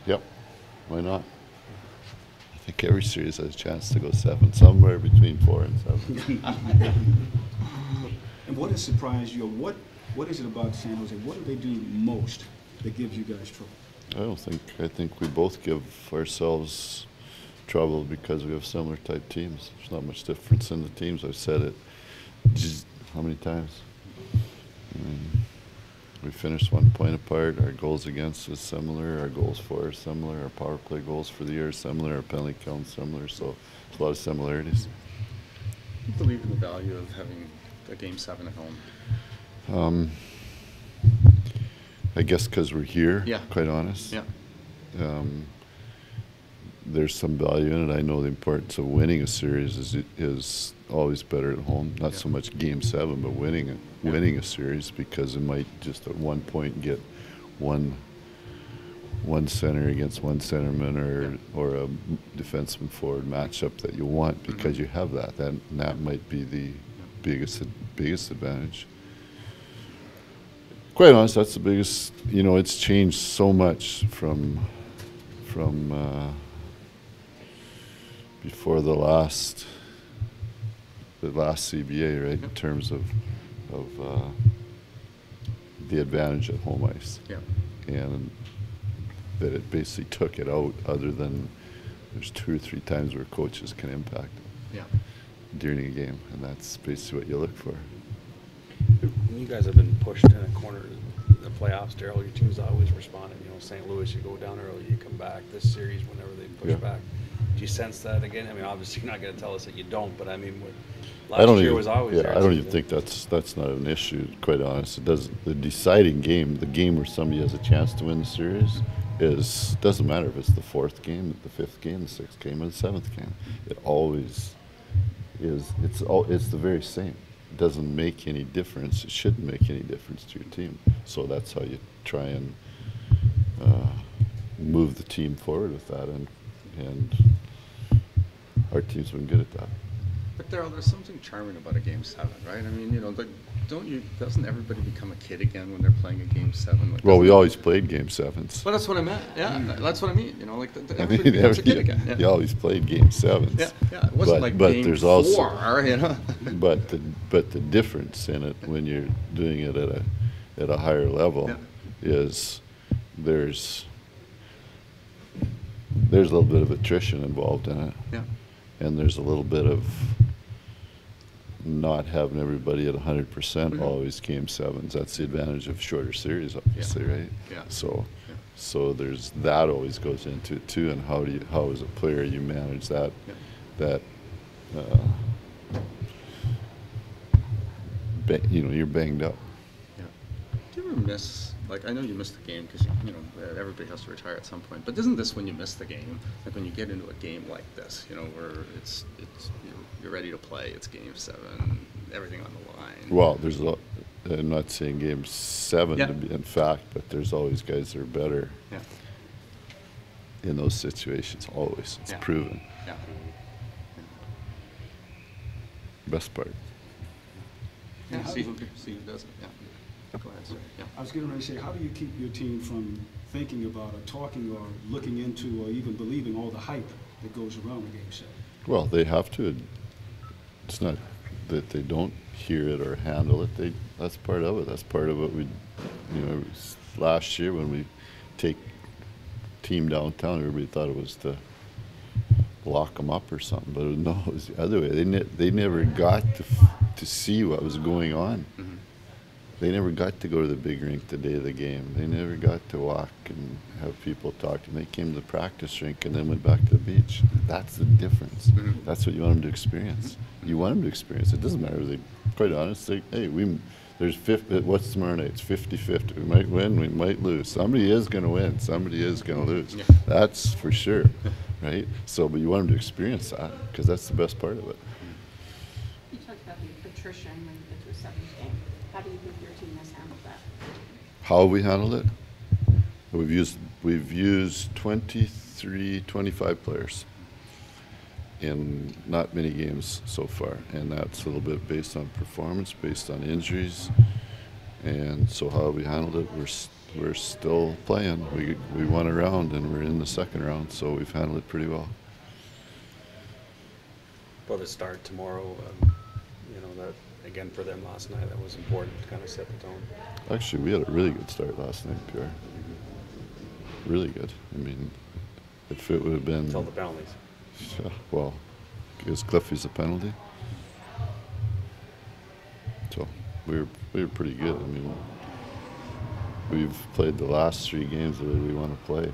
Yep. Why not? I think every series has a chance to go 7, somewhere between 4 and 7. And what has surprised you? What is it about San Jose? What do they do most that gives you guys trouble? I think we both give ourselves trouble because we have similar type teams. There's not much difference in the teams. I've said it just how many times? We finished 1 point apart. Our goals against is similar. Our goals for are similar. Our power play goals for the year are similar. Our penalty count similar. So there's a lot of similarities. Do you believe in the value of having a Game 7 at home? I guess because we're here, Yeah. quite honest. Yeah. There's some value in it. I know the importance of winning a series is always better at home. Not so much Game 7, but winning a series, because it might just at one point get one center against one centerman or a defenseman forward matchup that you want, because you have that. That might be the biggest advantage. Quite honest, that's the biggest. It's changed so much from before the last CBA, right? In terms of the advantage at home ice, and that it basically took it out. Other than there's 2 or 3 times where coaches can impact it during a game, and that's basically what you look for. You guys have been pushed in a corner in the playoffs, Darryl. Your team's always responded. St. Louis, you go down early, you come back. This series, whenever they push back, do you sense that again? I mean, obviously you're not going to tell us that you don't, but I mean, last year was always there. I don't even think that's not an issue. Quite honest, it doesn't. The deciding game, the game where somebody has a chance to win the series, doesn't matter if it's the 4th game, the 5th game, the 6th game, or the 7th game. It always is. It's the very same. It doesn't make any difference. It shouldn't make any difference to your team. So that's how you try and move the team forward with that, and our team's been good at that. But Darryl, there's something charming about a Game 7, right? I mean, doesn't everybody become a kid again when they're playing a Game 7? Well, we always played Game 7s. Well, that's what I meant. Yeah, that's what I mean. Everybody becomes a kid again. Yeah. You always played Game 7s. Yeah. It wasn't like but Game there's 4, also, but the difference in it when you're doing it at a higher level is there's a little bit of attrition involved in it. Yeah. And there's a little bit of not having everybody at 100% always Game 7s. That's the advantage of shorter series, obviously, right? Yeah. So there's that always goes into it too, and how as a player you manage that you're banged up. Yeah. Do you ever miss? Like, I know you missed the game because everybody has to retire at some point. But isn't this when you miss the game? Like when you get into a game like this, where it's you're ready to play. It's Game 7, everything on the line. Well, I'm not saying Game 7 to be in fact, but there's always guys that are better in those situations. Always, it's proven. Yeah. Best part. Yeah. See who does it. Yeah. Go ahead, sir. Yeah. I was going to say, how do you keep your team from thinking about or talking or looking into or even believing all the hype that goes around the Game 7? Well, they have to. It's not that they don't hear it or handle it. That's part of it. That's part of what we, last year when we take team downtown, everybody thought it was to lock them up or something, but no, it was the other way. They never got to see what was going on. Mm-hmm. They never got to go to the big rink the day of the game. They never got to walk and have people talk to them. They came to the practice rink and then went back to the beach. That's the difference. Mm-hmm. That's what you want them to experience. You want them to experience it. It doesn't matter. Quite honestly, there's what's tomorrow night? It's 50-50. We might win, we might lose. Somebody is going to win. Somebody is going to lose. Yeah. That's for sure, right? So, but you want them to experience that because that's the best part of it. You talked about the attrition when you get to a 7th game. How do you think your team has handled that? How have we handled it? We've used 23, 25 players in not many games so far, and that's a little bit based on performance, based on injuries. And so how have we handled it? we're still playing. We won a round and we're in the second round, so we've handled it pretty well. For the start tomorrow, you know, that again for them last night, that was important to kind of set the tone. Actually, we had a really good start last night, Pierre. Really good. I mean, if it would have been... Until the penalties. Yeah, well, because Cliffy's a penalty. So we were pretty good. I mean, we've played the last 3 games the way we want to play.